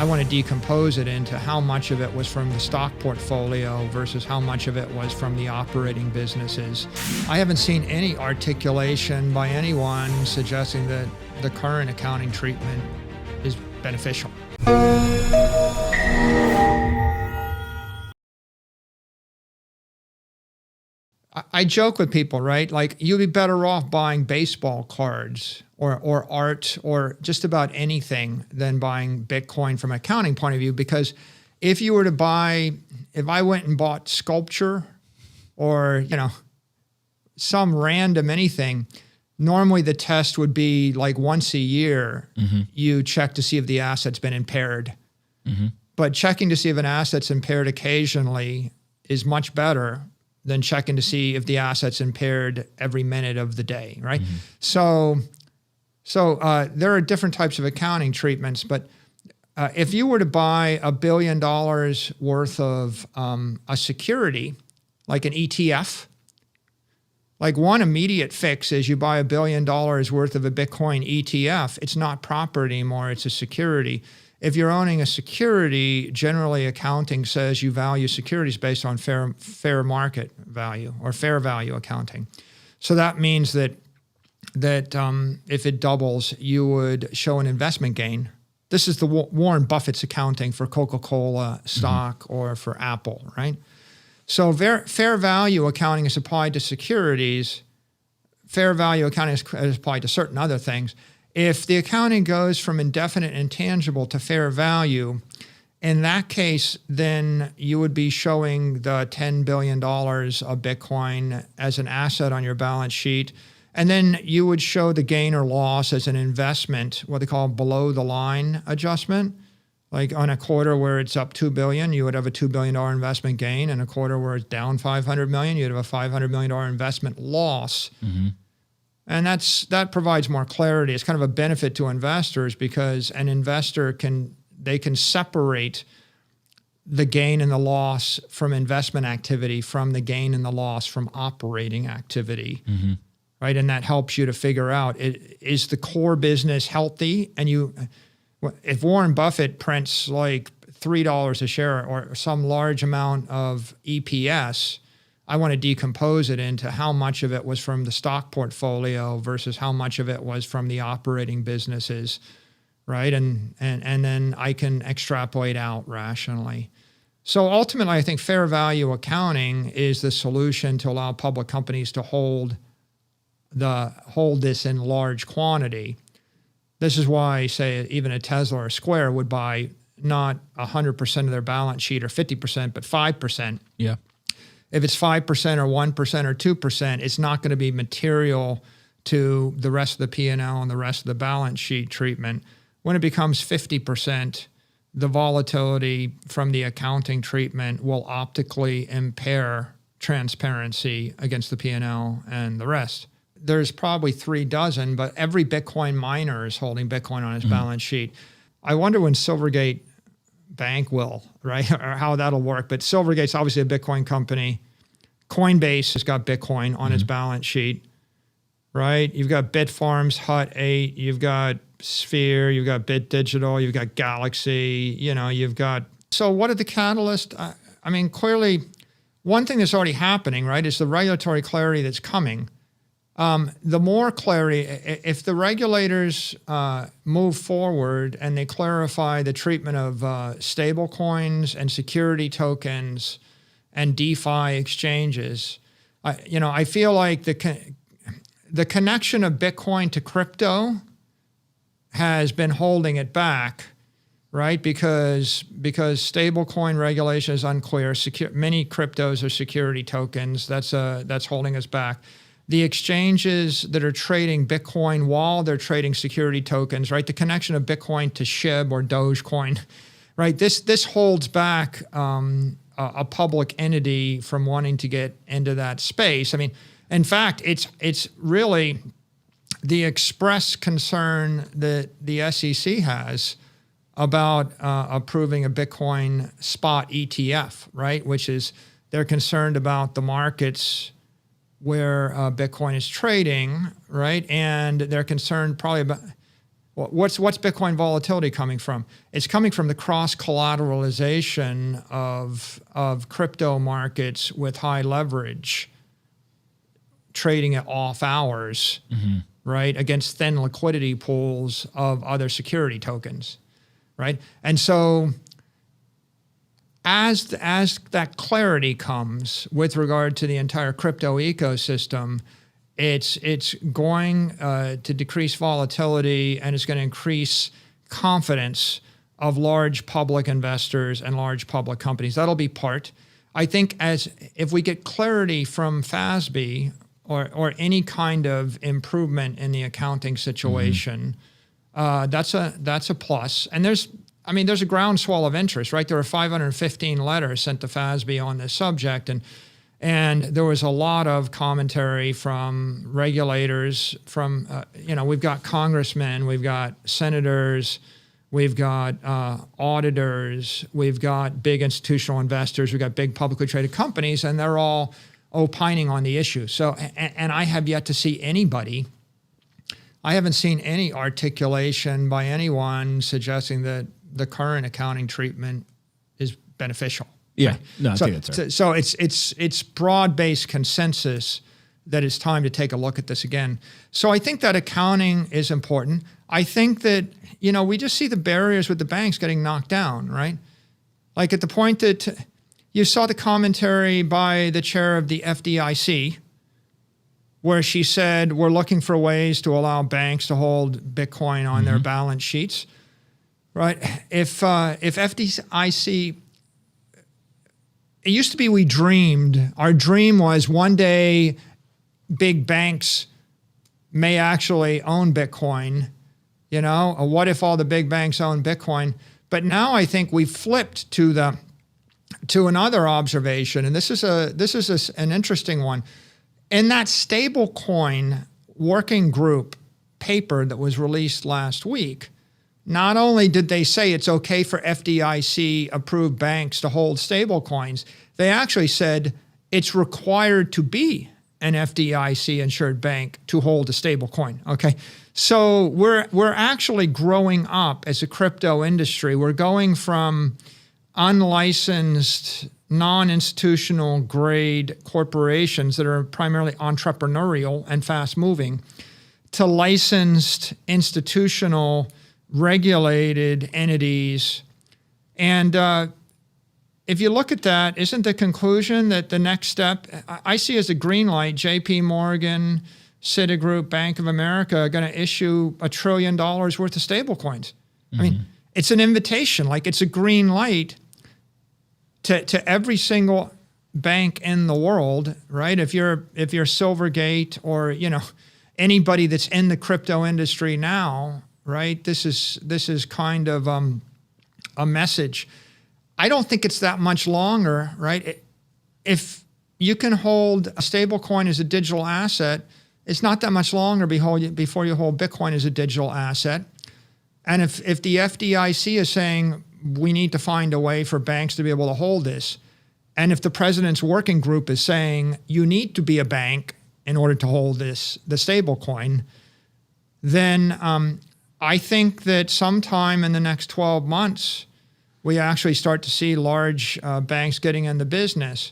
I want to decompose it into how much of it was from the stock portfolio versus how much of it was from the operating businesses. I haven't seen any articulation by anyone suggesting that the current accounting treatment is beneficial. I joke with people, right? Like, you'd be better off buying baseball cards or art or just about anything than buying Bitcoin from an accounting point of view. Because if you were to buy, if I went and bought sculpture or, you know, some random anything, normally the test would be like once a year, you check to see if the asset's been impaired. But checking to see if an asset's impaired occasionally is much better than checking to see if the asset's impaired every minute of the day, right? So there are different types of accounting treatments, but if you were to buy $1 billion worth of a security, like an ETF, like one immediate fix is you buy $1 billion worth of a Bitcoin ETF. It's not property anymore, it's a security. If you're owning a security, generally accounting says you value securities based on fair market value or fair value accounting. So that means that if it doubles, you would show an investment gain. This is the Warren Buffett's accounting for Coca-Cola stock or for Apple, right? So fair value accounting is applied to securities. Fair value accounting is applied to certain other things. If the accounting goes from indefinite intangible to fair value, in that case, then you would be showing the $10 billion of Bitcoin as an asset on your balance sheet. And then you would show the gain or loss as an investment, what they call below the line adjustment. Like on a quarter where it's up $2 billion, you would have a $2 billion investment gain. And a quarter where it's down $500 million, you'd have a $500 million investment loss. And that provides more clarity. It's kind of a benefit to investors because an investor can separate the gain and the loss from investment activity from the gain and the loss from operating activity, right? And that helps you to figure out, is the core business healthy? And if Warren Buffett prints like $3 a share or some large amount of EPS, I want to decompose it into how much of it was from the stock portfolio versus how much of it was from the operating businesses, right? And then I can extrapolate out rationally. So ultimately, I think fair value accounting is the solution to allow public companies to hold this in large quantity. This is why, say, even a Tesla or a Square would buy not 100% of their balance sheet or 50%, but 5%. Yeah. If it's 5% or 1% or 2%, it's not going to be material to the rest of the P&L and the rest of the balance sheet treatment. When it becomes 50%, the volatility from the accounting treatment will optically impair transparency against the P&L and the rest. There's probably 36, but every Bitcoin miner is holding Bitcoin on his balance sheet. I wonder when Silvergate Bank will, right, or how that'll work. But Silvergate's obviously a Bitcoin company. Coinbase has got Bitcoin on its balance sheet, right? You've got Bitfarms, Hut 8, you've got Sphere, you've got Bit Digital, you've got Galaxy, you've got... So what are the catalysts? I mean, clearly, one thing that's already happening, right, is the regulatory clarity that's coming. The more clarity, if the regulators move forward and they clarify the treatment of stable coins and security tokens and DeFi exchanges, I feel like the connection of Bitcoin to crypto has been holding it back, right? Because stablecoin regulation is unclear. Many cryptos are security tokens. That's holding us back. The exchanges that are trading Bitcoin while they're trading security tokens, right? The connection of Bitcoin to SHIB or Dogecoin, right? This holds back a public entity from wanting to get into that space. I mean, in fact, it's really the express concern that the SEC has about approving a Bitcoin spot ETF, right? Which is they're concerned about the markets where Bitcoin is trading, right? And they're concerned probably about, What's Bitcoin volatility coming from? It's coming from the cross collateralization of crypto markets with high leverage, trading at off hours, right, against thin liquidity pools of other security tokens, right? And so as that clarity comes with regard to the entire crypto ecosystem, it's going to decrease volatility, and it's going to increase confidence of large public investors and large public companies. That'll be part. I think if we get clarity from FASB or any kind of improvement in the accounting situation, that's a plus. And there's a groundswell of interest, right? There were 515 letters sent to FASB on this subject, and there was a lot of commentary from regulators, from, we've got congressmen, we've got senators, we've got auditors, we've got big institutional investors, we've got big publicly traded companies, and they're all opining on the issue. So, and I have yet to see I haven't seen any articulation by anyone suggesting that the current accounting treatment is beneficial. Yeah, right? no, I think that's right. So it's broad-based consensus that it's time to take a look at this again. So I think that accounting is important. I think that, we just see the barriers with the banks getting knocked down, right? Like at the point that you saw the commentary by the chair of the FDIC, where she said, we're looking for ways to allow banks to hold Bitcoin on their balance sheets, right? If FDIC, it used to be our dream was one day big banks may actually own Bitcoin, what if all the big banks own Bitcoin? But now I think we've flipped to another observation, and this is an interesting one. In that stablecoin working group paper that was released last week, not only did they say it's okay for FDIC-approved banks to hold stablecoins, they actually said it's required to be an FDIC-insured bank to hold a stablecoin. Okay, so we're actually growing up as a crypto industry. We're going from unlicensed, non-institutional grade corporations that are primarily entrepreneurial and fast-moving to licensed, institutional, regulated entities. And if you look at that, isn't the conclusion that the next step, I see as a green light, JP Morgan, Citigroup, Bank of America are going to issue $1 trillion worth of stablecoins. I mean, it's an invitation, like it's a green light to every single bank in the world, right? If you're Silvergate or, anybody that's in the crypto industry now, right? This is kind of a message. I don't think it's that much longer, right? If you can hold a stable coin as a digital asset, it's not that much longer before you hold Bitcoin as a digital asset. And if the FDIC is saying we need to find a way for banks to be able to hold this, and if the president's working group is saying you need to be a bank in order to hold the stable coin, then I think that sometime in the next 12 months, we actually start to see large banks getting in the business.